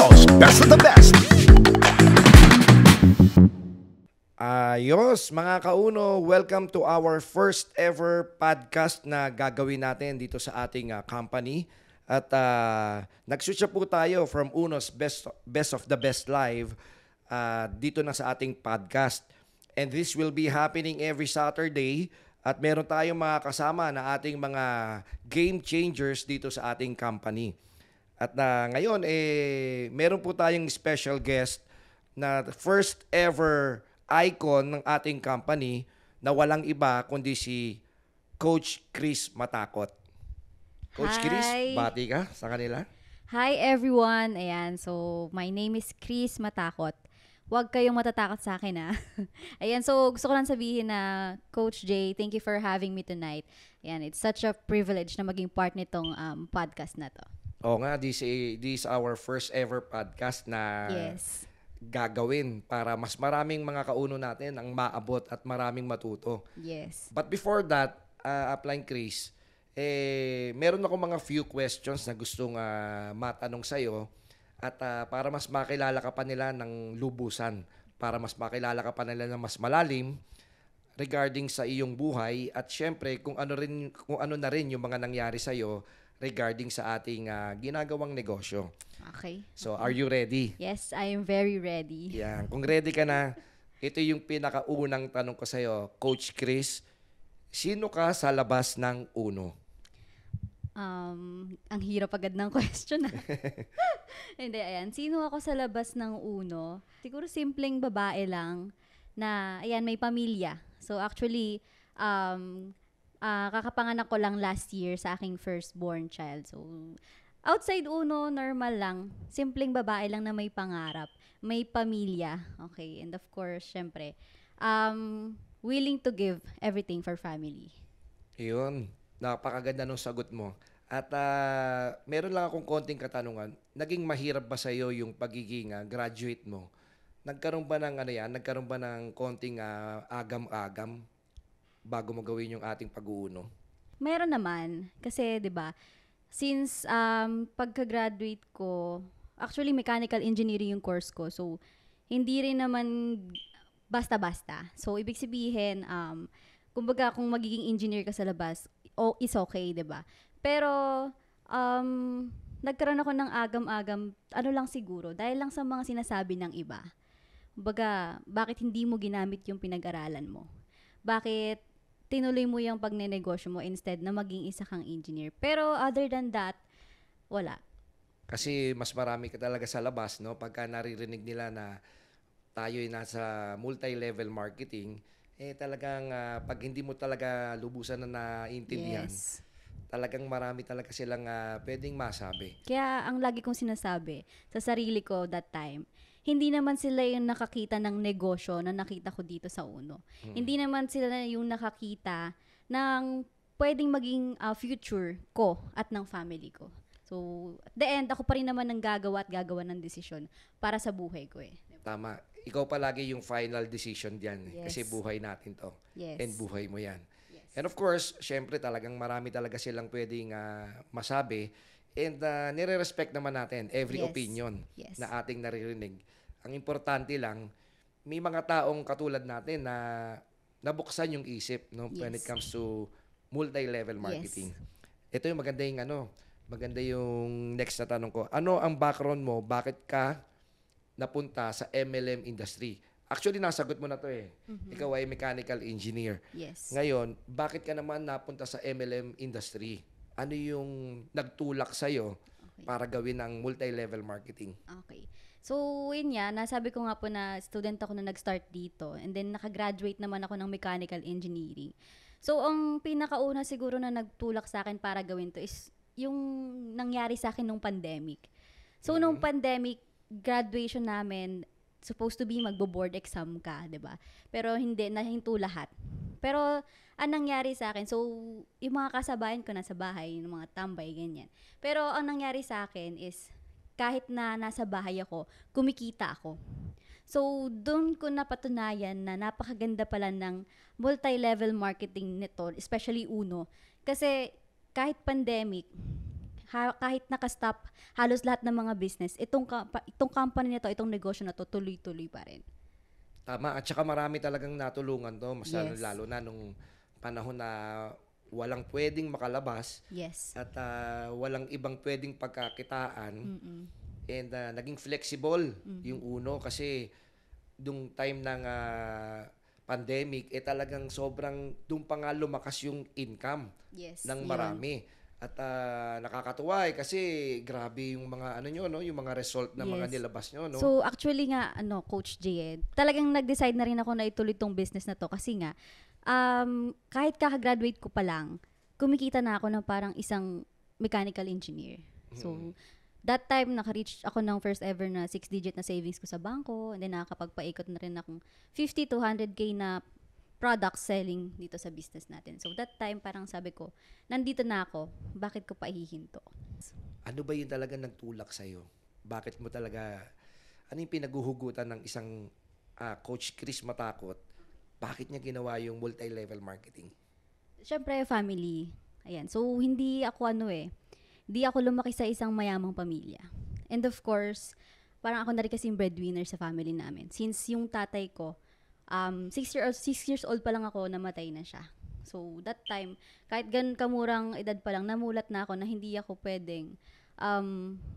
Uno's Best of the Best. Ayos, mga kauno, welcome to our first ever podcast na gagawin natin dito sa ating company. At nag-switch po tayo from Uno's Best of the Best Live dito na sa ating podcast. And this will be happening every Saturday. At meron tayong mga kasama na ating mga game changers dito sa ating company. At ngayon, meron po tayong special guest na first ever icon ng ating company na walang iba kundi si Coach Chris Matakot. Coach Hi. Chris, bati ka sa kanila. Hi everyone! Ayan, so my name is Chris Matakot. Huwag kayong matatakot sa akin ha. Ayan, so gusto ko lang sabihin na Coach Jay, thank you for having me tonight. Ayan, it's such a privilege na maging part nitong podcast na to. Oo nga, this is our first ever podcast na Yes. gagawin para mas maraming mga kauno natin ang maabot at maraming matuto. Yes. But before that, Upline Chris, meron ako mga few questions na gustong matanong sa'yo at para mas makilala ka pa nila ng lubusan, para mas makilala ka pa nila ng mas malalim regarding sa iyong buhay at syempre kung ano na rin yung mga nangyari sa'yo regarding sa ating ginagawang negosyo. Okay. So, are you ready? Yes, I am very ready. Yan. Kung ready ka na, ito yung pinakaunang tanong ko sa'yo. Coach Chris, sino ka sa labas ng Uno? Ang hirap agad ng question ah. Hindi, ayan. Sino ako sa labas ng Uno? Siguro simpleng babae lang na, ayan, may pamilya. So actually, kakapanganak ko lang last year sa aking firstborn child. So, outside Uno, normal lang. Simpleng babae lang na may pangarap. May pamilya. Okay. And of course, syempre, willing to give everything for family. Yun. Napakaganda nung sagot mo. At meron lang akong konting katanungan. Naging mahirap ba sa'yo yung pagiging graduate mo? Nagkaroon ba ng Nagkaroon ba ng konting agam-agam bago mo gawin yung ating pag-uuno? Meron naman. Kasi, di ba, since pagka-graduate ko, actually mechanical engineering yung course ko. So, hindi rin naman basta-basta. So, ibig sabihin, kumbaga kung magiging engineer ka sa labas, is okay, 'di ba? Pero nagkaroon ako ng agam-agam, ano lang siguro, dahil lang sa mga sinasabi ng iba. Kumbaga, bakit hindi mo ginamit yung pinag-aralan mo? Bakit tinuloy mo yung pagnenegosyo mo instead na maging isa kang engineer? Pero other than that, wala. Kasi mas marami ka talaga sa labas, no? Pagka naririnig nila na tayo ay nasa multi-level marketing, talagang pag hindi mo talaga lubusan na naiintindihan, Yes. talagang marami talaga silang pwedeng masabi. Kaya ang lagi kong sinasabi sa sarili ko that time, hindi naman sila yung nakakita ng negosyo na nakita ko dito sa Uno. Hindi naman sila yung nakakita ng pwedeng maging future ko at ng family ko. So, at the end, ako pa rin naman ang gagawa at gagawa ng desisyon para sa buhay ko eh. Tama. Ikaw palagi yung final decision diyan. Yes. Kasi buhay natin to. Yes. And buhay mo yan. Yes. And of course, syempre talagang marami talaga silang pwedeng masabi. And nire-respect naman natin every Yes. opinion Yes. na ating naririnig. Ang importante lang, may mga taong katulad natin na nabuksan yung isip, no, when it Yes. comes to multi-level marketing. Ito yung maganda yung next na tanong ko. Ano ang background mo? Bakit ka napunta sa MLM industry? Actually, nasagot mo na to eh. Ikaw ay mechanical engineer. Yes. Ngayon, bakit ka naman napunta sa MLM industry? Ano yung nagtulak sa'yo para gawin ang multi-level marketing? Okay. So, yun nga, nasabi ko nga po na student ako na nag-start dito and then nakagraduate naman ako ng mechanical engineering. So, ang pinakauna siguro na nagtulak sa akin para gawin to is yung nangyari sa akin nung pandemic. So, nung pandemic, graduation namin, supposed to be magbo-board exam ka, 'di ba? Pero hindi, nahinto lahat. Pero, ang nangyari sa akin, so, yung mga kasabayan ko nasa bahay, yung mga tambay, ganyan. Pero, ang nangyari sa akin is, kahit na nasa bahay ako, kumikita ako. So, doon ko napatunayan na napakaganda pala ng multi-level marketing nito, especially Uno. Kasi, kahit pandemic, kahit naka-stop halos lahat ng mga business, itong company na to, itong negosyo na to, tuloy-tuloy pa rin. Tama, at saka marami talagang natulungan 'to, mas Yes. lalo na nung panahon na walang puwedeng makalabas Yes. at walang ibang puwedeng pagkakitaan. Mm-mm. And naging flexible yung Uno kasi dung time ng pandemic, talagang sobrang doon pa nga lumakas yung income Yes. ng yun. marami. At nakakatuwa kasi grabe yung mga ano nyo, no? Yung mga result na mga Yes. nilabas nyo, no? So actually nga Coach Jed, talagang nag-decide na rin ako na ituloy tong business na to kasi nga kahit kaka-graduate ko pa lang, kumikita na ako ng parang isang mechanical engineer. So that time naka-reach ako ng first ever na 6-digit na savings ko sa bangko, and then nakakapagpaikot na rin akong 50 to 100k na product selling dito sa business natin. So that time parang sabi ko, nandito na ako, bakit ko pa ihihinto? Ano ba yung talaga nagtulak sa'yo? Bakit mo talaga, ano yung pinaguhugutan ng isang Coach Chris Matakot? Bakit niya ginawa yung multi-level marketing? Siyempre, family. Ayan. So, hindi ako lumaki sa isang mayamang pamilya. And of course, parang ako na rin kasing breadwinner sa family namin. Since yung tatay ko, 6 years old pa lang ako, namatay na siya. So, that time, kahit ganun kamurang edad pa lang, namulat na ako na hindi ako pwedeng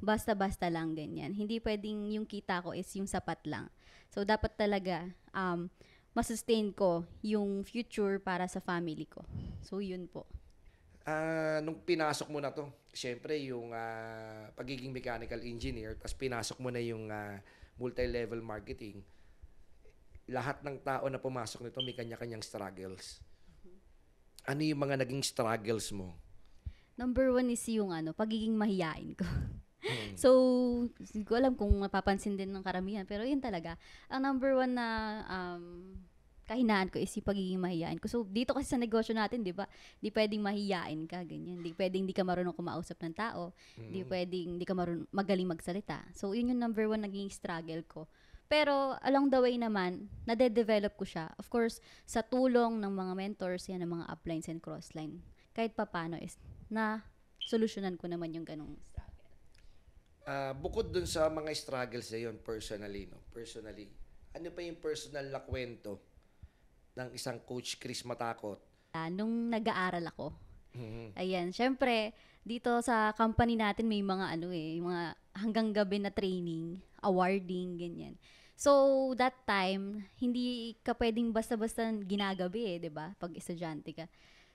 basta-basta lang ganyan. Hindi pwedeng yung kita ko is yung sapat lang. So, dapat talaga masustain ko yung future para sa family ko. So, yun po. Nung pinasok mo na to, syempre yung pagiging mechanical engineer, tapos pinasok mo na yung multi-level marketing, lahat ng tao na pumasok nito may kanya-kanyang struggles. Ano yung mga naging struggles mo? Number 1 is yung pagiging mahiyain ko. So, hindi ko alam kung mapapansin din ng karamihan, pero yun talaga. Ang number 1 na kahinaan ko is yung pagiging mahiyain ko. So, dito kasi sa negosyo natin, di ba, di pwedeng mahiyain ka, ganyan. Di pwedeng di ka marunong kumausap ng tao. Di pwedeng di ka magaling magsalita. So, yun yung number 1 naging struggle ko. Pero, along the way naman, nade-develop ko siya. Of course, sa tulong ng mga mentors, yan, ng mga uplines and crossline. Kahit papano is, na solusyonan ko naman yung ganong struggle. Bukod dun sa mga struggles na yun, personally, ano pa yung personal na kwento ng isang Coach Chris Matakot? Nung nag-aaral ako, ayan, syempre, dito sa company natin may mga mga hanggang gabi na training, awarding, ganyan. So, that time, hindi ka pwedeng basta-basta ginagabi 'di ba? Pag estudyante ka.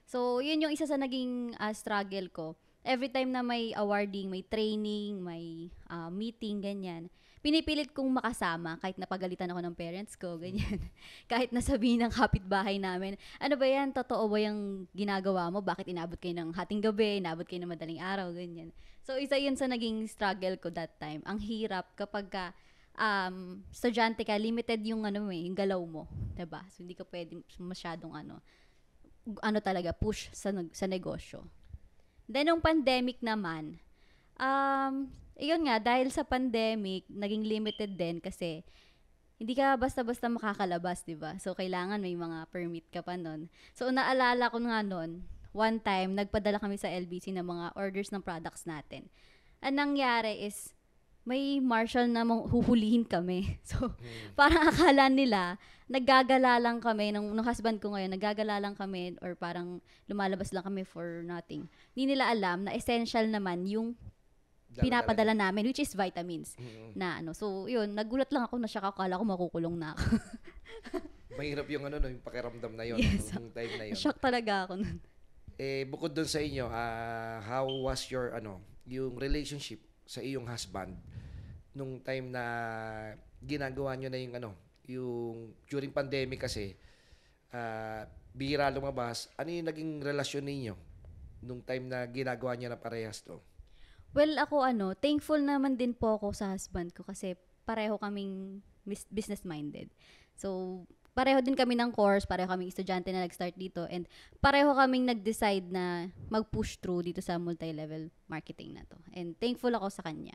So, yun yung isa sa naging struggle ko. Every time na may awarding, may training, may meeting, ganyan, pinipilit kong makasama kahit napagalitan ako ng parents ko, ganyan. Kahit nasabihin ng kapitbahay namin, ano ba yan, totoo ba yung ginagawa mo? Bakit inabot kayo ng hating gabi, inabot kayo ng madaling araw, ganyan. So, isa yun sa naging struggle ko that time. Ang hirap kapag estudyante ka, limited yung yung galaw mo, 'di ba? So, hindi ka pwedeng masyadong talaga push sa negosyo. Then, nung pandemic naman, yun nga, dahil sa pandemic, naging limited din kasi hindi ka basta-basta makakalabas, di ba? So, kailangan may mga permit ka pa nun. So, naalala ko nga nun, one time, nagpadala kami sa LBC ng mga orders ng products natin. Ang nangyari is, may marshal na huhulihin kami. So, parang akala nila, naggagala lang kami, nung husband ko ngayon, naggagala lang kami, or parang lumalabas lang kami for nothing. Hindi nila alam na essential naman yung pinapadala namin, which is vitamins. Na so, yun, nagulat lang ako na siya, akala ko makukulong na ako. Mahirap yung yung pakiramdam na yun, Yes. nung time na yun. Shock talaga ako nun. Bukod dun sa inyo, how was your yung relationship sa iyong husband nung time na ginagawa nyo na yung during pandemic kasi bihira lumabas, ano yung naging relasyon ninyo nung time na ginagawa nyo na parehas to? Well, ako thankful naman din po ako sa husband ko kasi pareho kaming business-minded. So, pareho din kami ng course, pareho kaming estudyante na nag-start dito, and pareho kaming nag-decide na mag-push through dito sa multi-level marketing na to. And thankful ako sa kanya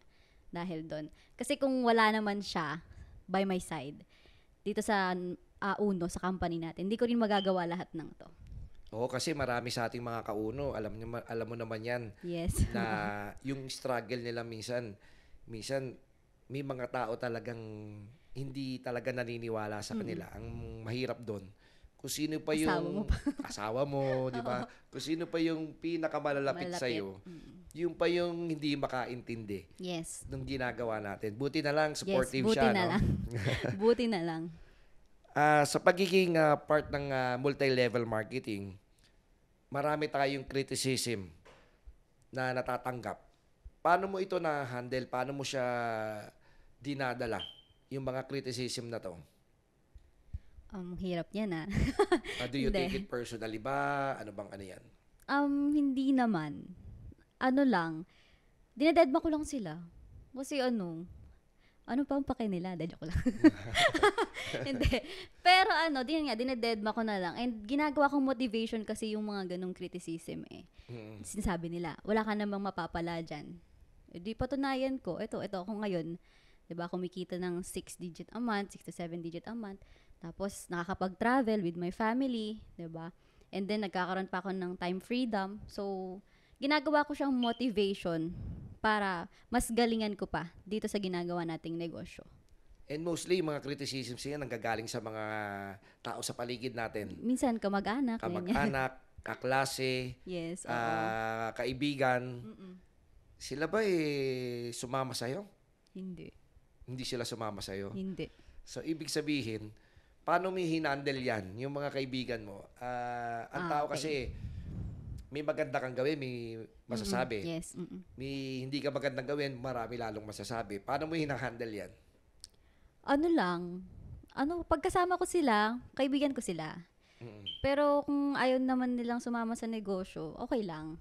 dahil doon. Kasi kung wala naman siya by my side, dito sa Uno, sa company natin, hindi ko rin magagawa lahat ng to. Oo, kasi marami sa ating mga kauno, alam mo naman 'yan Yes. na yung struggle nila minsan may mga tao talagang hindi talaga naniniwala sa kanila. Ang mahirap doon, kung sino pa Asawa mo yung pa. asawa mo, 'di ba? Kung sino pa yung pinakamalalapit sa Malapit. iyo, yung pa yung hindi makaintindi Yes. ng ginagawa natin. Buti na lang Yes, supportive buti siya, na no? lang. Buti na lang. Sa pagiging part ng multi-level marketing, marami tayong criticism na natatanggap. Paano mo ito na-handle? Paano mo siya dinadala? Yung mga criticism na to. Hirap yan ah. Do you take Hindi. it personally ba? Ano bang ano yan? Hindi naman. Ano lang, dinededma ko lang sila. Kasi ano pa ang pake nila? Joke lang. Hindi. Pero dinededma ko na lang. And ginagawa kong motivation kasi yung mga ganong criticism eh. Sinasabi nila, wala ka namang mapapala dyan. E di patunayan ko, ito ako ngayon. 'Di ba kumikita ng 6 digit a month, 6 to 7 digit a month. Tapos nakakapag-travel with my family, 'di ba? And then nagkakaroon pa ako ng time freedom. So, ginagawa ko siyang motivation para mas galingan ko pa dito sa ginagawa nating negosyo. And mostly, yung mga criticisms yan nanggagaling sa mga tao sa paligid natin. Minsan kamag-anak, ganyan. Kamag-anak, kaklase, Yes, oo. kaibigan. Sila ba sumama sa'yo? Hindi. Hindi sila sumama sa'yo. Hindi. So, ibig sabihin, paano mo hinandle yan, yung mga kaibigan mo? Ang tao Okay. kasi, may maganda kang gawin, may masasabi. Yes. May hindi ka magandang gawin, marami lalong masasabi. Paano mo hinahandle yan? Pagkasama ko sila, kaibigan ko sila. Pero kung ayaw naman nilang sumama sa negosyo, okay lang.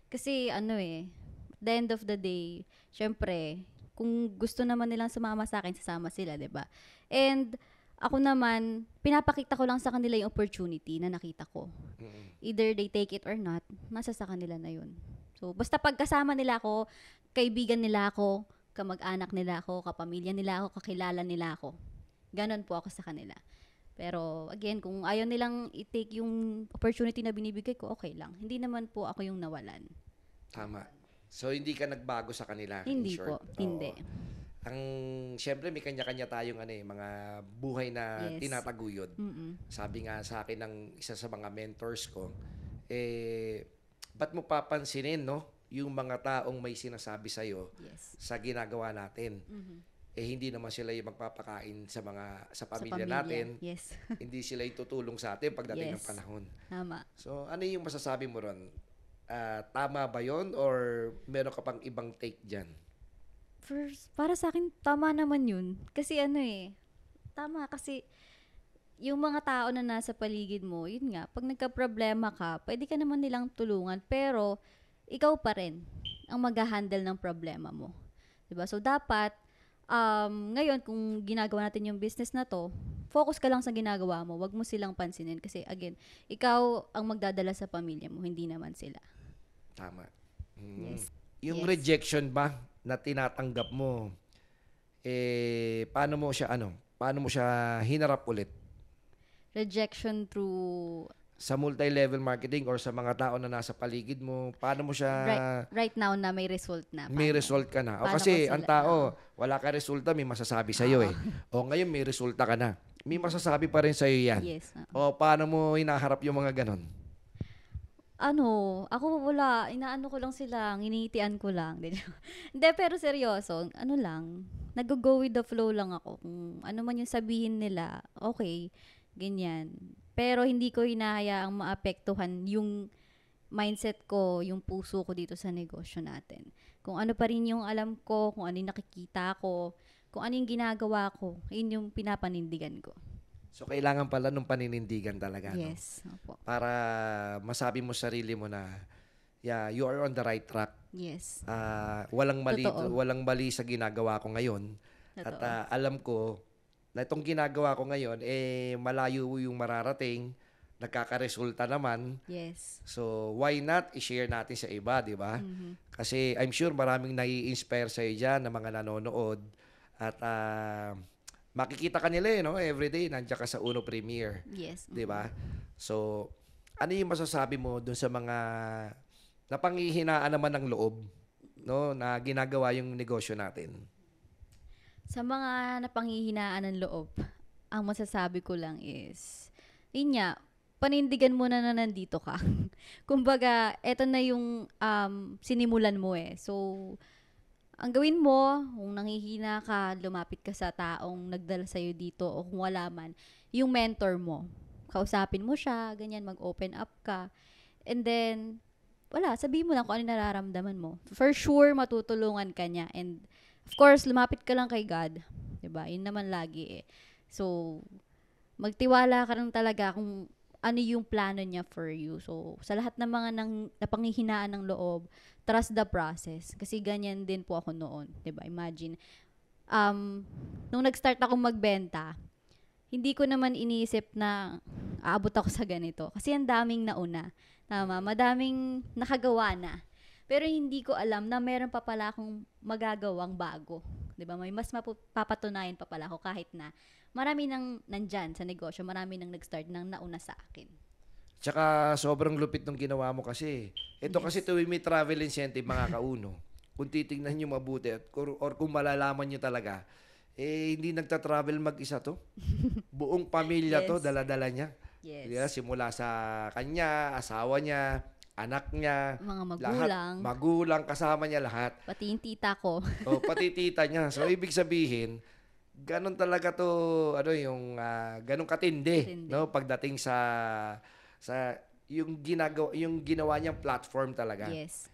Kasi at the end of the day, syempre, kung gusto naman nilang sumama sa akin, sasama sila, 'di ba? And ako naman, pinapakita ko lang sa kanila yung opportunity na nakita ko. Either they take it or not, nasa sa kanila na yun. So, basta pagkasama nila ako, kaibigan nila ako, kamag-anak nila ako, kapamilya nila ako, kakilala nila ako. Ganon po ako sa kanila. Pero again, kung ayaw nilang i-take yung opportunity na binibigay ko, okay lang. Hindi naman po ako yung nawalan. Tama. So, hindi ka nagbago sa kanila, in Hindi short. po, hindi. Siyempre, may kanya-kanya tayong mga buhay na Yes. tinataguyod. Sabi nga sa akin ng isa sa mga mentors ko, ba't mo papansinin, no? Yung mga taong may sinasabi sa'yo Yes. sa ginagawa natin. Hindi naman sila yung magpapakain sa Sa pamilya natin. Yes. Hindi sila tutulong sa atin pagdating ng Yes. panahon. Tama. So, ano yung masasabi mo ron? Tama ba yon or meron ka pang ibang take dyan? First, para sa akin, tama naman yun. Kasi tama kasi yung mga tao na nasa paligid mo, yun nga, pag nagka-problema ka, pwede ka naman nilang tulungan, pero ikaw pa rin ang mag-handle ng problema mo. 'Di ba? So, dapat, ngayon, kung ginagawa natin yung business na to, focus ka lang sa ginagawa mo. Wag mo silang pansinin. Kasi, again, ikaw ang magdadala sa pamilya mo, hindi naman sila. Tama. Yes. Yung Yes. rejection ba na tinatanggap mo, paano mo siya hinarap ulit? Rejection through, Sa multi-level marketing or sa mga tao na nasa paligid mo, paano mo siya right now na may result na. may Paano? result ka na? O Paano kasi ko ang sila- tao, wala ka resulta, may masasabi sa'yo O ngayon may resulta ka na. May masasabi pa rin sa'yo yan. Yes. O paano mo hinaharap yung mga ganon? Ako wala, inaano ko lang sila, nginitian ko lang. Hindi, pero seryoso, nag-go with the flow lang ako. Kung ano man yung sabihin nila, okay, ganyan. Pero hindi ko hinahayaang maapektuhan yung mindset ko, yung puso ko dito sa negosyo natin. Kung ano pa rin yung alam ko, kung ano yung nakikita ko, kung ano yung ginagawa ko, yun yung pinapanindigan ko. So kailangan pala nung paninindigan talaga. No? Yes. Opo. Para masabi mo sa sarili mo na you are on the right track. Yes. Walang Totoo. mali sa ginagawa ko ngayon. At Totoo. alam ko na itong ginagawa ko ngayon malayo yung mararating, nagkakaresulta naman. Yes. So why not i-share natin sa iba, di ba? Kasi I'm sure maraming nai-inspire sa diyan na mga nanonood at makikita ka nila no everyday nandiyan ka sa Uno Premiere. Yes. 'Di ba? So, ano yung masasabi mo dun sa mga napanghihinaan naman ng loob, no, na ginagawa yung negosyo natin? Sa mga napanghihinaan ng loob, ang masasabi ko lang is, yun nga, panindigan mo na nandito ka. Kumbaga, eto na yung sinimulan mo eh. So, ang gawin mo, kung nanghihina ka, lumapit ka sa taong nagdala sa'yo dito o kung wala man, yung mentor mo. Kausapin mo siya, ganyan, mag-open up ka. And then, wala, sabihin mo lang kung ano yung nararamdaman mo. For sure, matutulungan ka niya. And, of course, lumapit ka lang kay God. 'Di ba? Yun naman lagi eh. So, magtiwala ka lang talaga kung ano yung plano niya for you. So, sa lahat ng mga napanghihinaan ng loob, trust the process. Kasi ganyan din po ako noon. 'Di ba? Imagine, nung nag-start akong magbenta, hindi ko naman iniisip na aabot ako sa ganito. Kasi ang daming nauna. Tama, madaming nakagawa na. Pero hindi ko alam na meron pa pala akong magagawang bago. 'Di ba? May mas mapapatunayan pa pala ako kahit na marami nang nandyan sa negosyo, marami nang nag-start nang nauna sa akin. Tsaka sobrang lupit ng ginawa mo kasi. Ito kasi tuwing may travel incentive, mga kauno, kung titingnan nyo mabuti or kung malalaman nyo talaga, eh hindi nagta-travel mag-isa to. Buong pamilya to, Yes. dala-dala niya. Yes. Yeah, simula sa kanya, asawa niya, anak niya, Mga lahat, magulang, magulang, kasama niya lahat. pati yung tita ko. O, pati tita niya. So, ibig sabihin, ganun talaga to, ano, yung, ganun katindi, Katindi. no? Pagdating sa, yung ginawa niyang platform talaga. Yes.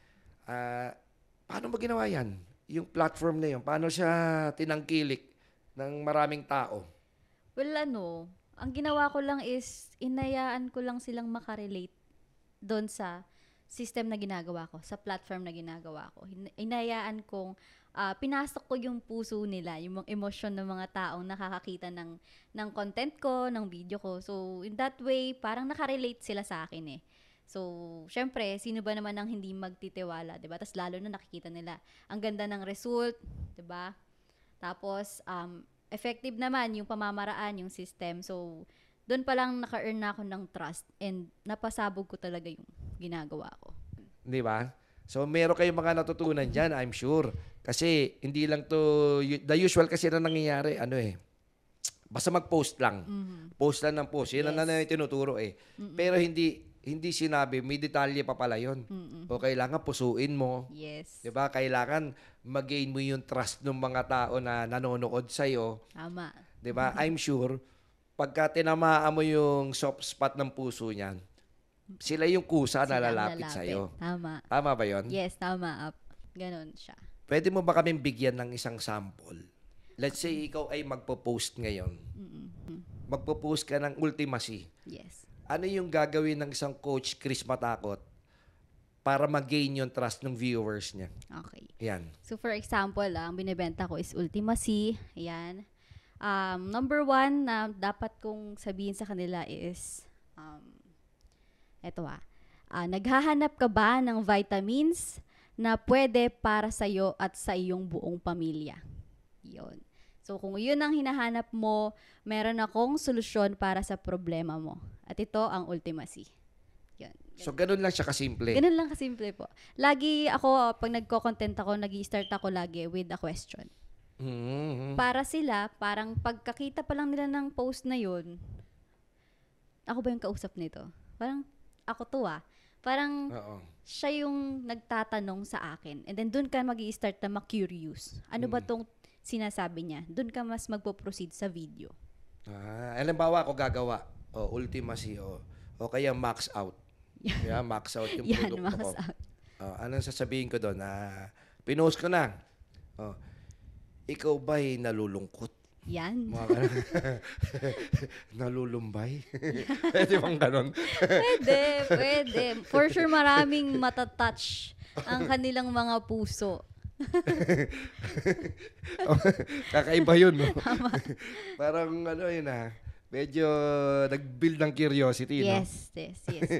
Paano ba ginawa yan? Yung platform na yun, paano siya tinangkilik ng maraming tao? Well, ang ginawa ko lang is, inayaan ko lang silang makarelate doon sa system na ginagawa ko, sa platform na ginagawa ko. Inayaan kong, pinasok ko yung puso nila, yung mga emosyon ng mga taong nakakakita ng content ko, ng video ko. So, in that way, parang nakarelate sila sa akin eh. So, syempre, sino ba naman ang hindi magtitiwala, 'di ba? Tapos lalo na nakikita nila ang ganda ng result, 'di ba? Tapos effective naman yung pamamaraan, yung system. So, doon pa lang naka-earn na ako ng trust and napasabog ko talaga yung ginagawa ko. Di ba? So, meron kayong mga natutunan dyan, I'm sure. Kasi, hindi lang to, the usual kasi na nangyayari, ano eh, basta mag-post lang. Post lang ng post. Yan ang Yes. tinuturo eh. Pero hindi sinabi, may detalye pa pala yun. O kailangan pusuin mo. Yes. 'Di ba? Kailangan mag-gain mo yung trust ng mga tao na nanonood sa iyo, Tama. 'di ba? I'm sure pagka tinamaan mo yung soft spot ng puso niyan, sila yung kusa na Sila ang lalapit sa iyo. Tama. Tama ba 'yon? Yes, tama. Ganon siya. Pwede mo ba kaming bigyan ng isang sample? Let's say ikaw ay magpo-post ngayon. Magpo-post ka ng ultimacy. Yes. Ano yung gagawin ng isang coach Chris Matakot para mag-gain yung trust ng viewers niya? Okay. Yan. So, for example, ang binibenta ko is Ultimacy. Ayan. Number one na dapat kong sabihin sa kanila is, naghahanap ka ba ng vitamins na pwede para sa'yo at sa iyong buong pamilya? Yun. So, kung yun ang hinahanap mo, meron akong solusyon para sa problema mo. At ito ang Ultimacy. Yun. So, ganun lang siya kasimple. Ganun lang kasimple po. Lagi ako, pag nagko-content ako, nag-i-start ako lagi with a question. Mm-hmm. Para sila, parang pagkakita pa lang nila ng post na yun, ako ba yung kausap nito? Parang, ako to Parang, Oo. siya yung nagtatanong sa akin. And then, dun ka mag-i-start na ma-curious. Ano ba tong sinasabi niya? Dun ka mas magpo-proceed sa video. Halimbawa ako gagawa. Ultimacy. O kaya max out. Yeah, max out yung Yan, produkto max ko. out. Anong sasabihin ko doon? Pinost ko na. Ikaw ba'y nalulungkot? Yan. Mga ganun. Nalulumbay? Pwede bang ganun? Pwede. For sure, maraming matatouch ang kanilang mga puso. Kakaiba yun, no? Parang ano yun Medyo nag-build ng curiosity, no? Yes.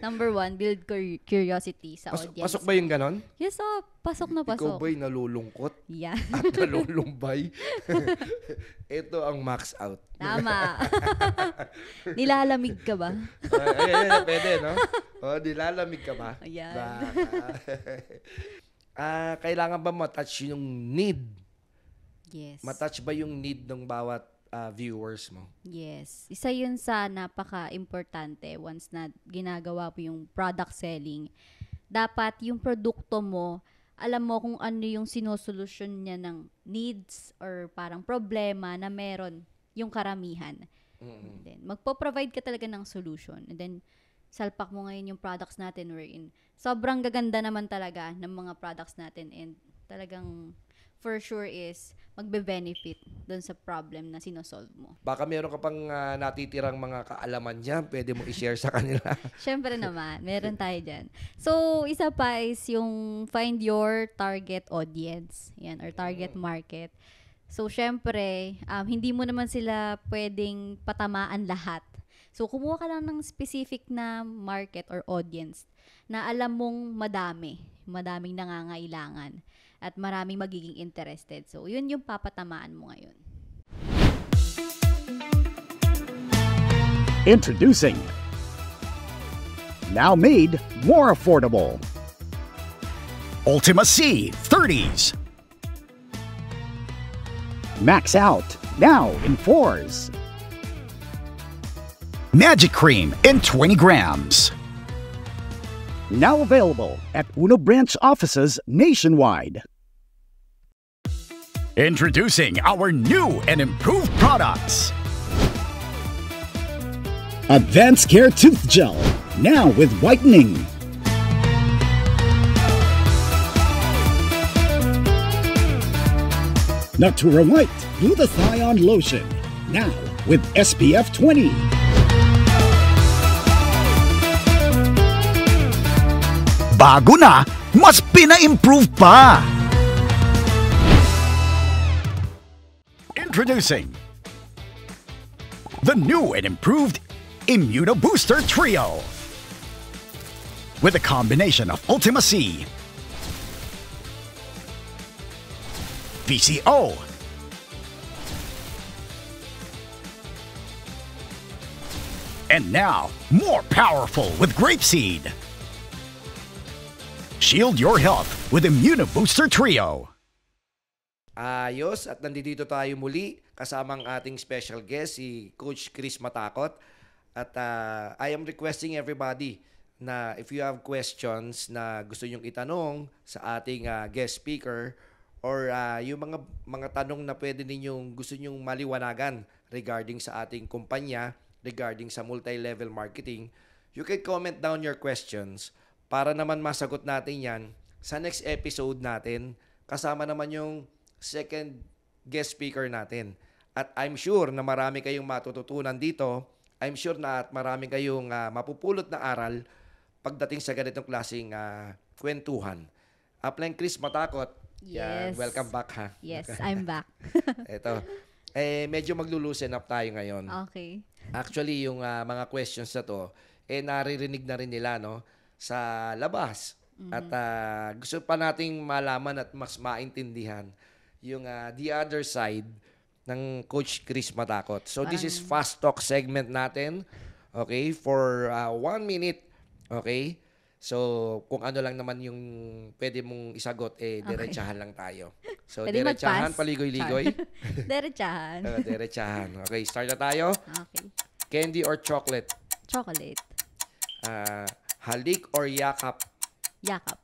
Number 1, build curiosity sa audience. Pasok ba yung ganon? Yes, pasok na Ikaw pasok. ba'y nalulungkot Yeah. at nalulumbay? Ito ang max out. Tama. Nilalamig ka ba? Pwede, no? Nilalamig ka ba? Ayan. Kailangan ba matouch yung need? Yes. Matouch ba yung need ng bawat viewers mo? Yes. Isa yun sa napaka-importante once na ginagawa mo yung product selling. Dapat yung produkto mo, alam mo kung ano yung sinosolusyon niya ng needs or parang problema na meron yung karamihan. And then, magpo-provide ka talaga ng solution. And then, salpak mo ngayon yung products natin wherein sobrang gaganda naman talaga ng mga products natin and talagang for sure is magbe-benefit doon sa problem na sinosolve mo. Baka meron ka pang natitirang mga kaalaman dyan, pwede mo i-share sa kanila. Syempre naman, meron tayo dyan. So, isa pa is yung find your target audience, yan, or target market. So, syempre, hindi mo naman sila pwedeng patamaan lahat. So, kumuha ka lang ng specific na market or audience na alam mong madaming nangangailangan at maraming magiging interested. So, yun yung papatamaan mo ngayon. Introducing. Now made more affordable. Ultima C 30s. Max out now in 4s. Magic Cream in 20 grams. Now available at Uno branch offices nationwide. Introducing our new and improved products. Advanced Care Tooth Gel, now with whitening. Natura White Glutathione Lotion, now with SPF 20. Bago na, mas pina-improve pa! Introducing the new and improved Immuno Booster Trio with a combination of Ultima C, VCO, and now more powerful with grapeseed. Shield your health with Immuno Booster Trio. Ayos, at nandito tayo muli kasama ang ating special guest, si Coach Chris Matakot. At I am requesting everybody na if you have questions na gusto nyong itanong sa ating guest speaker or yung mga tanong na pwede ninyong gusto nyong maliwanagan regarding sa ating kumpanya, regarding sa multi-level marketing, you can comment down your questions para naman masagot natin yan sa next episode natin kasama naman yung second guest speaker natin. At I'm sure na marami kayong matututunan dito. I'm sure na at marami kayong mapupulot na aral pagdating sa ganitong klaseng kwentuhan. Upline Chris Matakot. Yes. Yan, welcome back ha. Yes, I'm back. Ito. Medyo maglo-loosen up tayo ngayon. Okay. Actually, yung mga questions na to, naririnig na rin nila no, sa labas. At gusto pa nating malaman at mas maintindihan yung the other side ng Coach Chris Matakot. So this is Fast Talk segment natin. Okay? For 1 minute. Okay? So kung ano lang naman yung pwede mong isagot, diretsahan lang tayo. So Pwede diretsahan, mag-pass. paligoy-ligoy. Diretsahan. Diretsahan. Okay, start na tayo. Okay. Candy or chocolate? Chocolate. Halik or yakap? Yakap.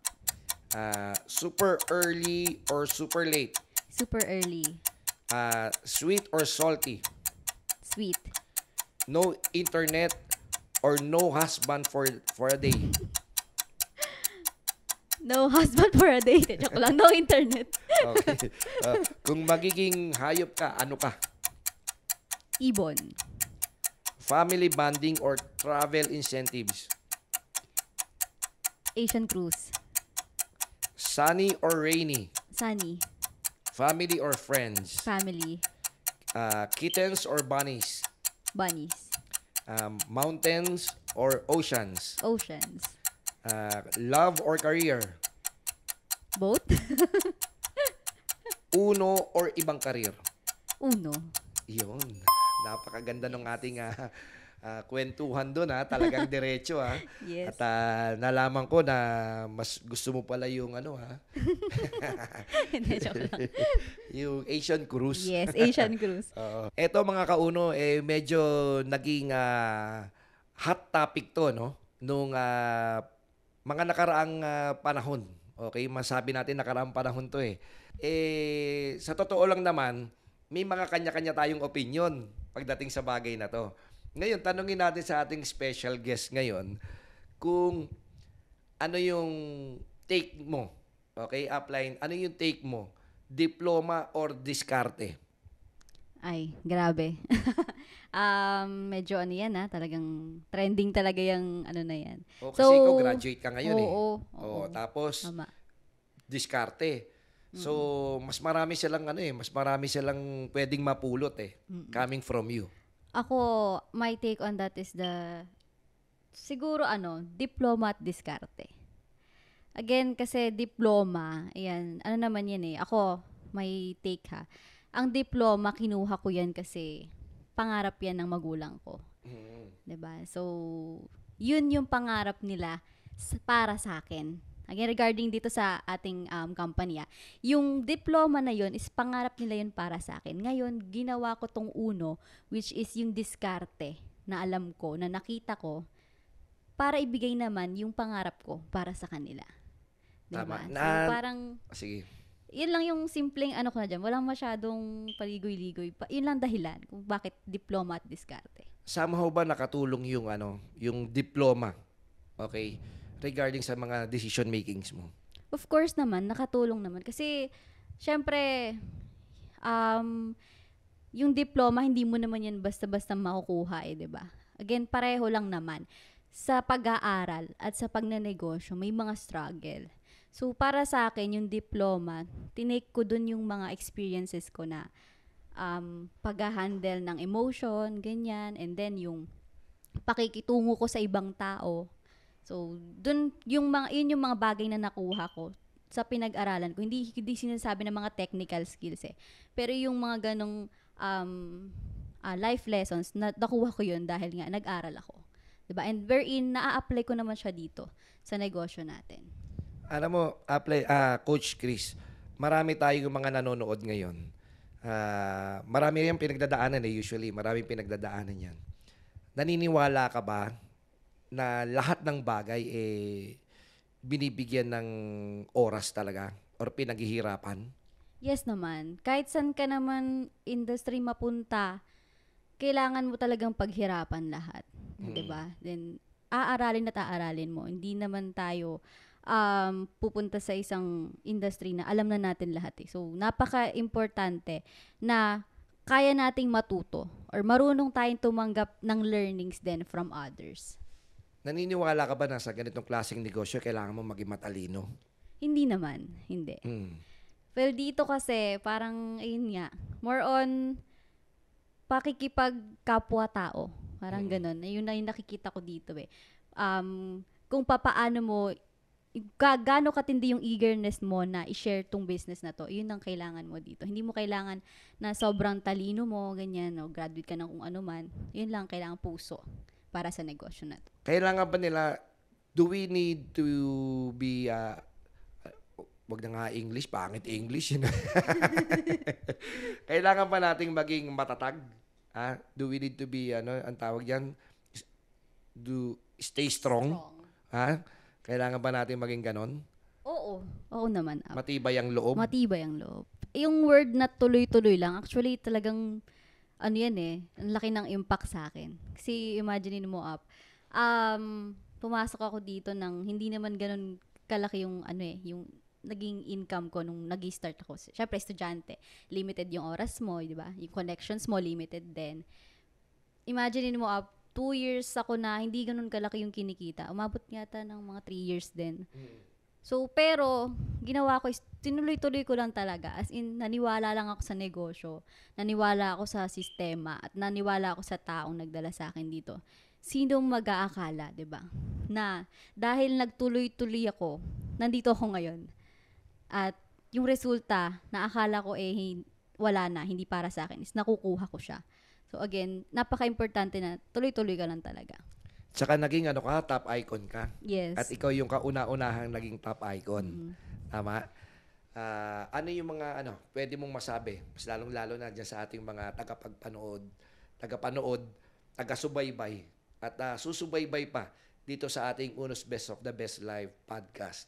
Super early or super late? Super early. Sweet or salty? Sweet. No internet or no husband for a day? No husband for a day. Joke lang. No internet. Okay. Kung magiging hayop ka, ano ka? Ibon. Family bonding or travel incentives? Asian cruise. Sunny or rainy? Sunny. Family or friends? Family. Kittens or bunnies? Bunnies. Mountains or oceans? Oceans. Love or career? Both? Uno or ibang career? Uno. Yun. Napakaganda ng ating kwentuhan doon, talagang diretso, Yes. At nalaman ko na mas gusto mo pala yung Hindi, joke lang. yung Asian cruise. Yes, Asian cruise. Oo. Eto mga kauno, medyo naging hot topic to, no? Nung mga nakaraang panahon. Okay, masabi natin nakaraang panahon to sa totoo lang naman, may mga kanya-kanya tayong opinion pagdating sa bagay na to. Ngayon, tanungin natin sa ating special guest ngayon kung ano yung take mo. Okay, upline, ano yung take mo? Diploma or diskarte? Ay, grabe. Medyo ano yan talagang trending talaga yung ano na yan. O, kasi ikaw graduate ka ngayon Oo. Tapos, Tama. diskarte. So, mas marami silang pwedeng mapulot coming from you. Ako, my take on that is siguro diploma at diskarte. Again, kasi diploma, ayan, ano naman yan ako, may take Ang diploma, kinuha ko yan kasi pangarap yan ng magulang ko. Diba? So, yun yung pangarap nila para sa akin. Again, regarding dito sa ating company, yung diploma na yun is pangarap nila yun para sa akin. Ngayon, ginawa ko tong uno, which is yung diskarte na alam ko, na nakita ko, para ibigay naman yung pangarap ko para sa kanila. Diba? Tama. So, parang, Sige. yun lang yung simpleng ko na dyan. Walang masyadong paligoy-ligoy. Yun lang dahilan kung bakit diploma at diskarte. Somehow ba nakatulong yung diploma? Okay? Regarding sa mga decision makings mo. Of course naman, nakatulong naman. Kasi, syempre, yung diploma, hindi mo naman yan basta-basta makukuha diba? Again, pareho lang naman. Sa pag-aaral at sa pagnanegosyo, may mga struggle. So, para sa akin, yung diploma, tinake ko dun yung mga experiences ko na pag-handle ng emotion, ganyan, and then yung pakikitungo ko sa ibang tao. So, yun yung mga bagay na nakuha ko sa pinag-aralan ko. Hindi sinasabi ng mga technical skills Pero yung mga ganong life lessons, nakuha ko yun dahil nga nag-aral ako. Diba? And wherein, na-apply ko naman siya dito sa negosyo natin. Alam mo, Coach Chris, marami tayong mga nanonood ngayon. Marami yung pinagdadaanan usually. Maraming pinagdadaanan yan. Naniniwala ka ba na lahat ng bagay binibigyan ng oras talaga or pinaghihirapan? Yes naman. Kahit saan ka naman industry mapunta, kailangan mo talagang paghirapan lahat. Diba? Then, aaralin at aaralin mo. Hindi naman tayo pupunta sa isang industry na alam na natin lahat. So, napaka-importante na kaya nating matuto or marunong tayong tumanggap ng learnings din from others. Naniniwala ka ba na sa ganitong klaseng negosyo kailangan mo maging matalino? Hindi naman. Hindi. Well, dito kasi parang, ayun nga, more on pakikipagkapwa-tao. Parang ganun. Ayun na yung nakikita ko dito Kung papaano mo, gaano katindi yung eagerness mo na i-share tong business na to, yun ang kailangan mo dito. Hindi mo kailangan na sobrang talino mo, ganyan, graduate ka ng kung ano man. Yun lang, kailangan puso para sa negosyo na to. Kailangan ba nila, do we need to be, wag na nga English, pangit English. Kailangan ba nating maging matatag? Do we need to be, ang tawag yan? Stay strong? Kailangan ba natin maging ganon? Oo. Oo naman. Matibay ang loob? Matibay ang loob. Yung word na tuloy-tuloy lang, actually talagang, ang laki ng impact sa akin. Kasi imagine mo pumasok ako dito nang hindi naman ganun kalaki yung yung naging income ko nung nag-start ako. Syempre, estudyante. Limited yung oras mo, di ba? Yung connections mo, limited din. Imagine mo 2 years ako na hindi ganun kalaki yung kinikita. Umabot yata ng mga 3 years din. So, pero, ginawa ko is, tinuloy-tuloy ko lang talaga. As in, naniwala lang ako sa negosyo, naniwala ako sa sistema, at naniwala ako sa taong nagdala sa akin dito. Sinong mag-aakala, 'di ba? Na dahil nagtuloy-tuloy ako, nandito ako ngayon. At yung resulta, na akala ko wala na, hindi para sa akin, is nakukuha ko siya. So again, napaka-importante na tuloy-tuloy ka lang talaga. Tsaka naging top icon ka. Yes. At ikaw yung kauna-unahang naging top icon. Tama? Ano yung mga pwede mong masabi? Mas lalong-lalo na dyan sa ating mga tagapanood, taga-subaybay, at susubaybay pa dito sa ating Uno's Best of the Best Live podcast.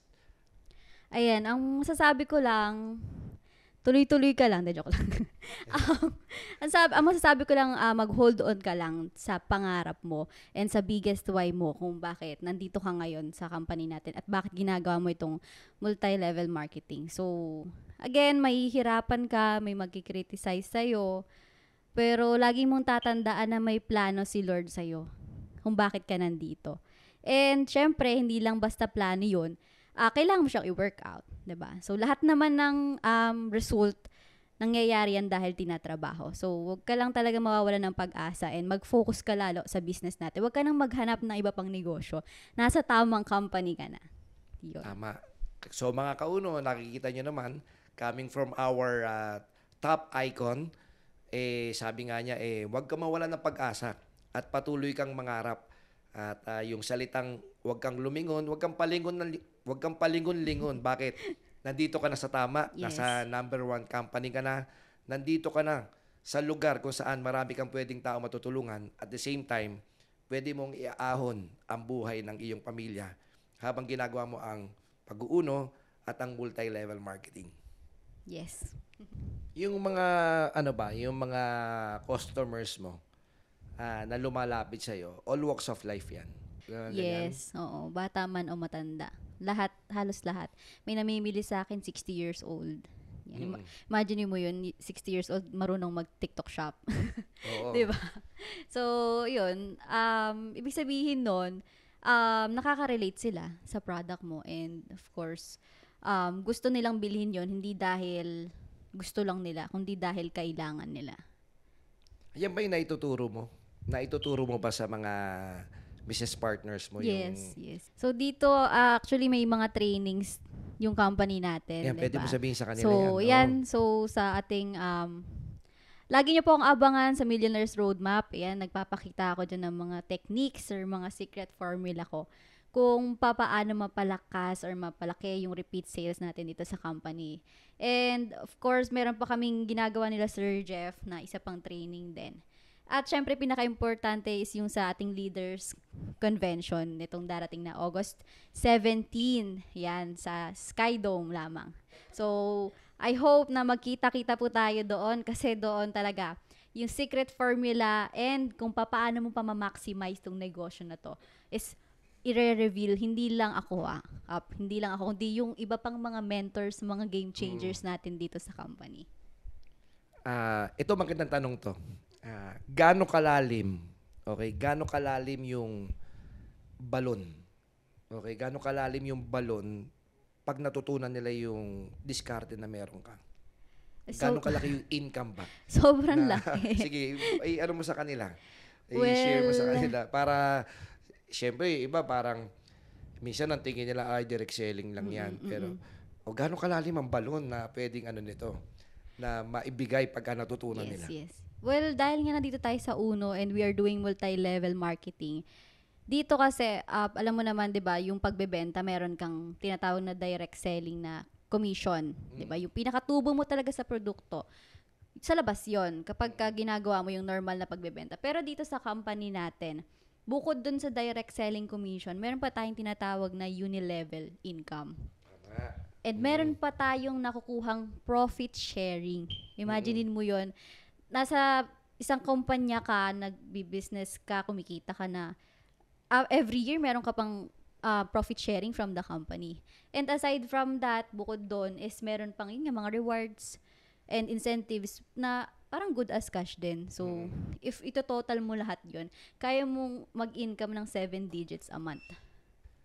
Ayan, ang masasabi ko lang, tuloy-tuloy ka lang. Joke lang. Ang masasabi ko lang, mag-hold on ka lang sa pangarap mo and sa biggest why mo kung bakit nandito ka ngayon sa company natin at bakit ginagawa mo itong multi-level marketing. So, again, mahihirapan ka, may magkikriticize sa'yo, pero lagi mong tatandaan na may plano si Lord sa'yo kung bakit ka nandito. And syempre, hindi lang basta plano yun, kailangan mo siyang i-work out, 'di ba? So lahat naman ng result nangyayari yan dahil tinatrabaho. So wag ka lang talaga mawawalan ng pag-asa and mag-focus ka lalo sa business natin. Wag ka nang maghanap ng iba pang negosyo. Nasa tamang company ka na. Yun. Tama. So mga kauno, nakikita nyo naman, coming from our top icon, sabi nga niya, wag ka mawalan ng pag-asa at patuloy kang mangarap. At yung salitang wag kang lumingon, wag kang palingon-lingon. Bakit? Nandito ka na sa tama, Yes. nasa number 1 company ka na, nandito ka na sa lugar kung saan marami kang pwedeng tao matutulungan. At the same time, pwede mong iaahon ang buhay ng iyong pamilya habang ginagawa mo ang pag-uuno at ang multi-level marketing. Yes. Yung mga yung mga customers mo na lumalapit sa iyo, all walks of life 'yan. Ganyan. Yes, oo. Bata man o matanda. Lahat, halos lahat. May namimili sa akin 60 years old. Yan. Imagine mo yun, 60 years old, marunong mag-TikTok shop. Oo. Diba? So, yun. Ibig sabihin nun, nakaka-relate sila sa product mo. And of course, gusto nilang bilhin yon hindi dahil gusto lang nila, kundi dahil kailangan nila. Yan ba yung naituturo mo? Naituturo mo ba sa mga business partners mo? Yes, yes. So, dito, actually, may mga trainings yung company natin. Yan, pwede diba? mo sabihin sa kanila So, yan. So, sa ating, lagi niyo po ang abangan sa Millionaires Roadmap. Yan, nagpapakita ako dyan ng mga techniques or mga secret formula ko kung paano mapalakas or mapalaki yung repeat sales natin dito sa company. And, of course, meron pa kaming ginagawa nila Sir Jeff na isa pang training din. At syempre, pinaka-importante is yung sa ating leaders convention nitong darating na August 17. Yan, sa Skydome lamang. So, I hope na magkita-kita po tayo doon kasi doon talaga yung secret formula and kung paano mo pa ma-maximize tong negosyo na to is i-reveal, hindi lang ako hindi lang ako, kundi yung iba pang mga mentors, mga game changers natin dito sa company. Ito magandang tanong to. Gaano kalalim? Okay, gaano kalalim yung balon? Okay, gaano kalalim yung balon pag natutunan nila yung diskarte na meron ka? Gaano kalaki yung income ba? Sobrang laki. Sige, ano mo sa kanila? I-share mo sa kanila para syempre iba parang minsan ang tingin nila ay direct selling lang yan, pero gaano kalalim ang balon na pwedeng nito na maibigay pagka natutunan nila? Yes. Well, dahil nga nandito tayo sa Uno and we are doing multi-level marketing, dito kasi, alam mo naman, di ba, yung pagbebenta, meron kang tinatawag na direct selling na commission. Di ba? Yung pinakatubo mo talaga sa produkto. Sa labas yon kapag ginagawa mo yung normal na pagbebenta. Pero dito sa company natin, bukod dun sa direct selling commission, meron pa tayong tinatawag na unilevel income. And meron pa tayong nakukuhang profit sharing. Imaginein mo yon, nasa isang kumpanya ka, nagbi-business ka, kumikita ka na, every year meron ka pang profit sharing from the company. And aside from that, bukod doon is meron pang yung mga rewards and incentives na parang good as cash din. So, if ito total mo lahat yon, kaya mong mag-income ng 7 digits a month.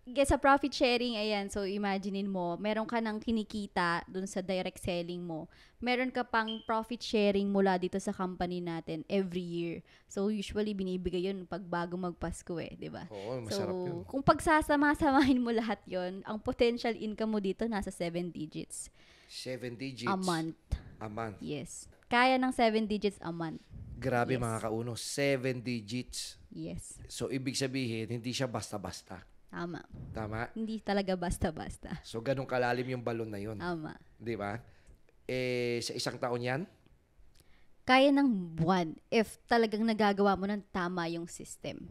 Sa profit sharing, ayan, so imaginein mo, meron ka ng kinikita dun sa direct selling mo. Meron ka pang profit sharing mula dito sa company natin every year. So usually binibigay yun pag bago magpasko di ba? Oo, masarap So yun. kung pagsasama-samahin mo lahat yon, ang potential income mo dito nasa 7 digits 7 digits. a month. A month. Yes. Kaya ng 7 digits a month. Grabe Yes. mga kauno, 7 digits. Yes. So, ibig sabihin, hindi siya basta-basta. Tama. Tama? Hindi talaga basta-basta. So, ganun kalalim yung balon na yun. Tama. Di ba? Sa isang taon yan, Kaya ng buwan if talagang nagagawa mo ng tama yung system.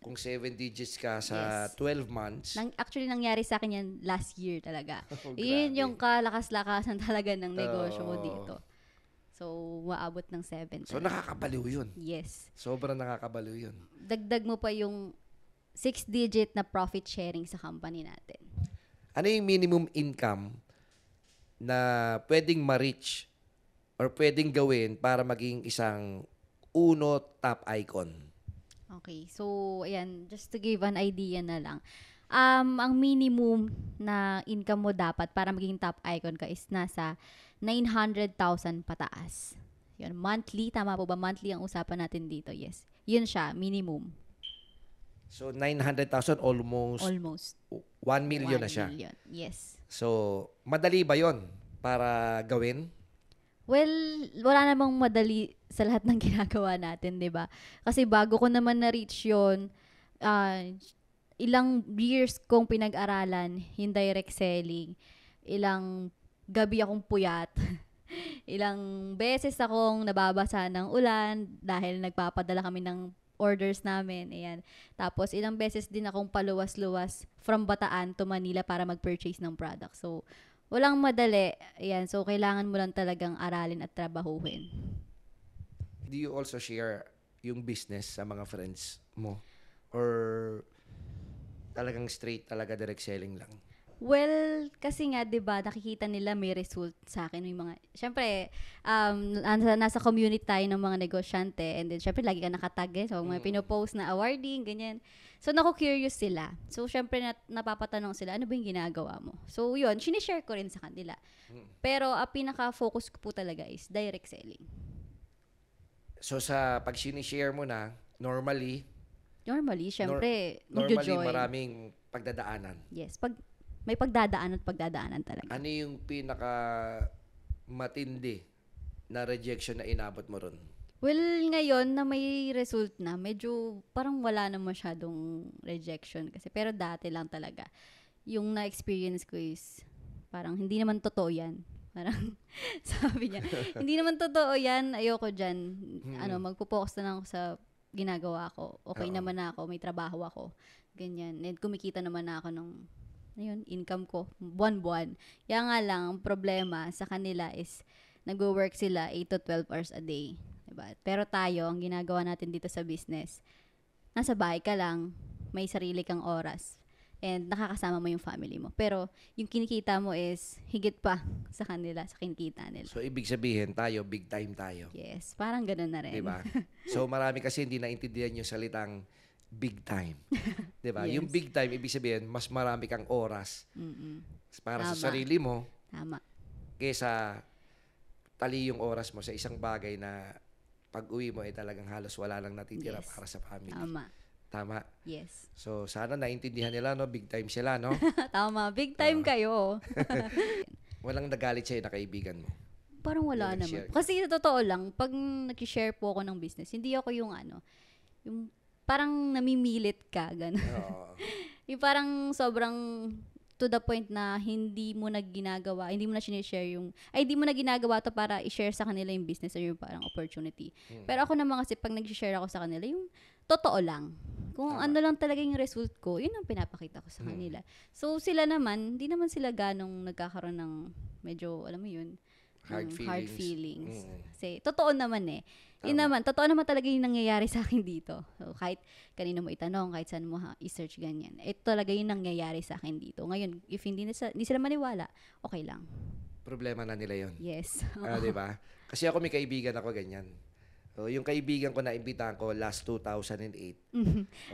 kung 7 digits ka sa Yes. 12 months, Actually, nangyari sa akin yan last year talaga. Oh, Yun grabe. yung kalakas-lakasan talaga ng negosyo mo Oo. dito. So, maabot ng 7 so talaga. nakakabaliw yun. Yes. Sobrang nakakabaliw yun. Dagdag mo pa yung 6-digit na profit sharing sa company natin. Ano yung minimum income na pwedeng ma-reach or pwedeng gawin para maging isang uno top icon? Okay. So, ayan, just to give an idea na lang. Ang minimum na income mo dapat para maging top icon ka is nasa 900,000 pataas. Yun, monthly. Tama po ba? Monthly ang usapan natin dito. Yes. Yun siya, minimum. So 900,000 almost Almost. 1 million na 1 siya. million. Yes. So madali ba 'yon para gawin? Well, wala namang madali sa lahat ng ginagawa natin, di ba? Kasi bago ko naman na-reach yun, ilang years kong pinag-aralan, yung direct selling, ilang gabi akong puyat, ilang beses akong nababasa ng ulan dahil nagpapadala kami ng orders namin. Ayan. Tapos, ilang beses din akong paluwas-luwas from Bataan to Manila para mag-purchase ng product. So, walang madali. Ayan. So, kailangan mo lang talagang aralin at trabahuhin. Do you also share yung business sa mga friends mo? Or talagang straight talaga direct selling lang? Well, kasi nga, 'di ba, nakikita nila may result sa akin yung mga. Syempre, nasa community tayo ng mga negosyante, and then syempre lagi ka nakatag so mga pinopost na awarding ganyan. So curious sila. So syempre napapatanong sila, ano ba yung ginagawa mo? So 'yun, sinishare ko rin sa kanila. Pero ang pinaka-focus ko po talaga is direct selling. So sa pag sinishare mo na, normally Syempre, normally magjo-join. maraming pagdadaanan. Yes, may pagdadaanan talaga. Ano yung pinaka matindi na rejection na inabot mo ron? Well, ngayon na may result na, medyo parang wala na masyadong rejection kasi. Pero dati lang talaga. Yung na-experience ko is parang hindi naman totoo yan. Parang sabi niya, hindi naman totoo yan, ayoko dyan. Magpo-focus na lang ako sa ginagawa ko. Okay naman na ako, may trabaho ako. Ganyan. And kumikita naman na ako ng income ko, buwan-buwan. Kaya nga lang, ang problema sa kanila is nag-work sila 8 to 12 hours a day. Diba? Pero tayo, ang ginagawa natin dito sa business, nasa bahay ka lang, may sarili kang oras, and nakakasama mo yung family mo. Pero yung kinikita mo is higit pa sa kanila, sa kinikita nila. So ibig sabihin tayo, big time tayo. Yes, parang ganun na rin. Diba? So marami kasi hindi naintindihan yung salitang big time. 'Di ba? Yes. Yung big time ibig sabihin mas marami kang oras para sa Tama. sarili mo Tama. kaysa tali yung oras mo sa isang bagay na pag-uwi mo ay talagang halos wala lang natitira Yes. para sa family. Tama. Tama. Yes. So sana naintindihan nila no, big time sila no. Tama. Big time kayo. Walang nagalit sa'yo na kaibigan mo. Parang wala Yung naman. nag-share. Kasi sa totoo lang, pag nag-share po ako ng business, hindi ako yung yung parang namimilit ka, gano'n. Oo. Yung parang sobrang to the point na hindi mo na ginagawa, hindi mo na sinishare hindi mo na ginagawa to para i-share sa kanila yung business or yung parang opportunity. Pero ako naman kasi pag nag-share ako sa kanila, yung totoo lang. Kung ano lang talaga yung result ko, yun ang pinapakita ko sa kanila. So sila naman, hindi naman sila ganong nagkakaroon ng medyo, alam mo yun, Hard ng feelings. hard feelings. Mm. Kasi totoo naman Yun naman, totoo naman talaga yung nangyayari sa akin dito. So, kahit kanino mo itanong, kahit saan mo i-search ganyan. Ito talaga yung nangyayari sa akin dito. Ngayon, if hindi sila maniwala, okay lang. Problema na nila 'yon. Yes. Di ba? Kasi ako may kaibigan ako ganyan. So, yung kaibigan ko na imbitahan ko last 2008.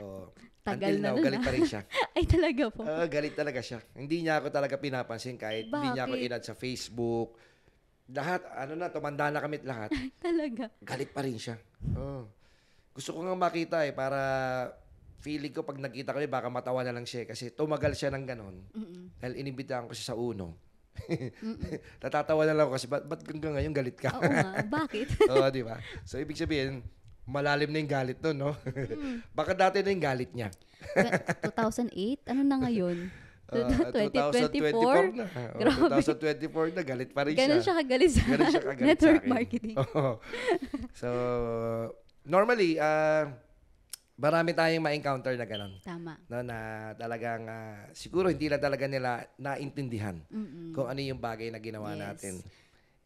Oh, Tagal until na now, nun, galit pa rin siya. Ay, talaga po. Galit talaga siya. Hindi niya ako talaga pinapansin kahit hindi niya ako Bakit? inad sa Facebook. Lahat, tumanda na kami lahat. Talaga. Galit pa rin siya. Oh. Gusto ko nga makita para feeling ko pag nakita ko baka matawa na lang siya kasi tumagal siya ng ganon. Dahil inimbitahan ko siya sa uno. Natatawa na lang ako kasi ba't hanggang ngayon galit ka? Oo nga, bakit? Oo, di ba? So, ibig sabihin, malalim na yung galit nun, no? Baka dati na yung galit niya. 2008? Ano na ngayon? 2024 2024? na. Grabe. 2024 na, galit pa rin Ganun siya. siya kagalit sa Ganun siya kagalit network sa akin. marketing. Oo. So, normally, marami tayong ma-encounter na ganun. Tama. No, na talagang siguro hindi na talaga nila naintindihan kung ano yung bagay na ginawa Yes. natin.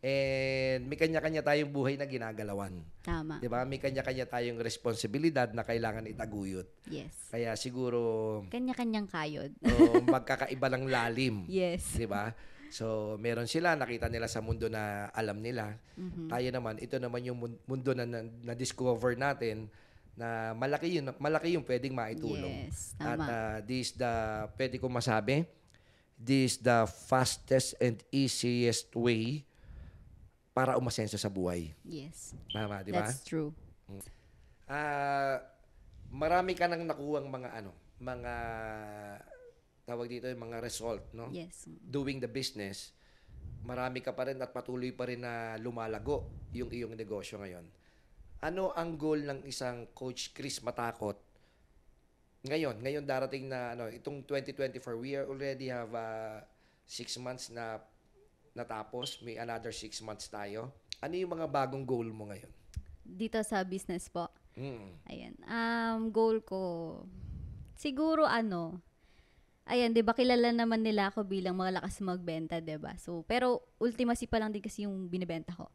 And may kanya-kanya tayong buhay na ginagalawan. Tama. 'Di ba? May kanya-kanya tayong responsibilidad na kailangan itaguyod. Yes. Kaya siguro Kanya-kanyang kayod. magkakaiba ng lalim. Yes. 'Di ba? So, meron sila, nakita nila sa mundo na alam nila. Tayo naman, ito naman yung mundo na discover natin na malaki yung pwedeng maitulong. Yes. At Tama. this the pwede ko masabi, this the fastest and easiest way para umasenso sa buhay. Yes. Tama, di ba? That's true. Marami ka nang nakuhang mga tawag dito yung mga result, no? Yes. Doing the business, marami ka pa rin at patuloy pa rin na lumalago yung iyong negosyo ngayon. Ano ang goal ng isang Coach Chris Matakot ngayon darating na itong 2024, we already have 6 months na natapos, may another 6 months tayo. Ano yung mga bagong goal mo ngayon? Dito sa business po. Ayan. Goal ko, siguro ayan, 'di ba kilala naman nila ako bilang malakas magbenta, 'di ba? So, pero ultimacy pa lang din kasi yung binebenta ko.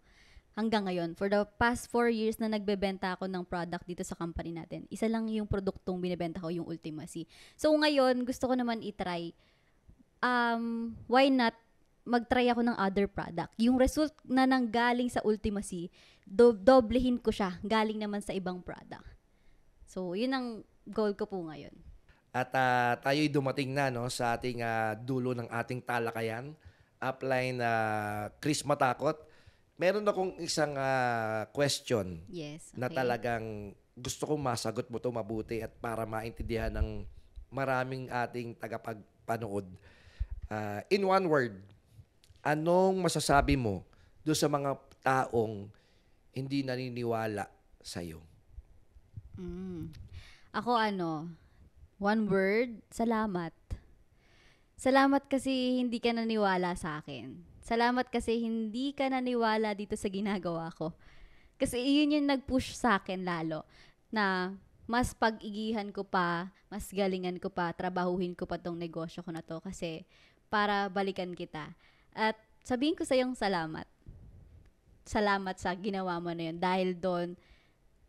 Hanggang ngayon, for the past 4 years na nagbebenta ako ng product dito sa company natin, isa lang yung produktong binebenta ko, yung ultimacy. So, ngayon, gusto ko naman i-try, why not mag-try ako ng other product. Yung result na nanggaling sa ultimacy, doblehin ko siya, galing naman sa ibang product. So, yun ang goal ko po ngayon. At tayo'y dumating na sa ating dulo ng ating talakayan. Upline Chris Matakot. Meron akong isang question Yes. na talagang gusto kong masagot mo to mabuti at para maintindihan ng maraming ating tagapagpanood. In one word, anong masasabi mo doon sa mga taong hindi naniniwala sa'yo? Ako one word, salamat. Salamat kasi hindi ka naniwala sa akin. Salamat kasi hindi ka naniwala dito sa ginagawa ko. Kasi yun yung nag-push sa akin lalo na mas pag-igihan ko pa, mas galingan ko pa, trabahuhin ko pa tong negosyo ko na to kasi para balikan kita. At sabihin ko sa iyong salamat. Salamat sa ginawa mo na yun. Dahil doon,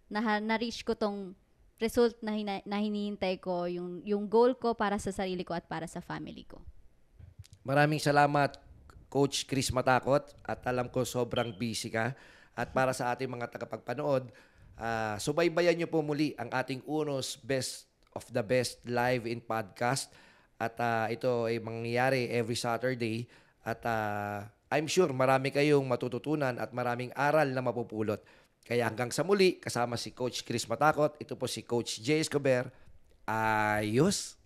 na-reach ko tong result na hinihintay ko, yung goal ko para sa sarili ko at para sa family ko. Maraming salamat, Coach Chris Matakot. At alam ko sobrang busy ka. At para sa ating mga tagapagpanood, subaybayan niyo po muli ang ating Uno's Best of the Best live in podcast. At ito ay mangyayari every Saturday. At I'm sure marami kayong matututunan at maraming aral na mapupulot. Kaya hanggang sa muli, kasama si Coach Chris Matakot, ito po si Coach Jay Escobar. Ayos!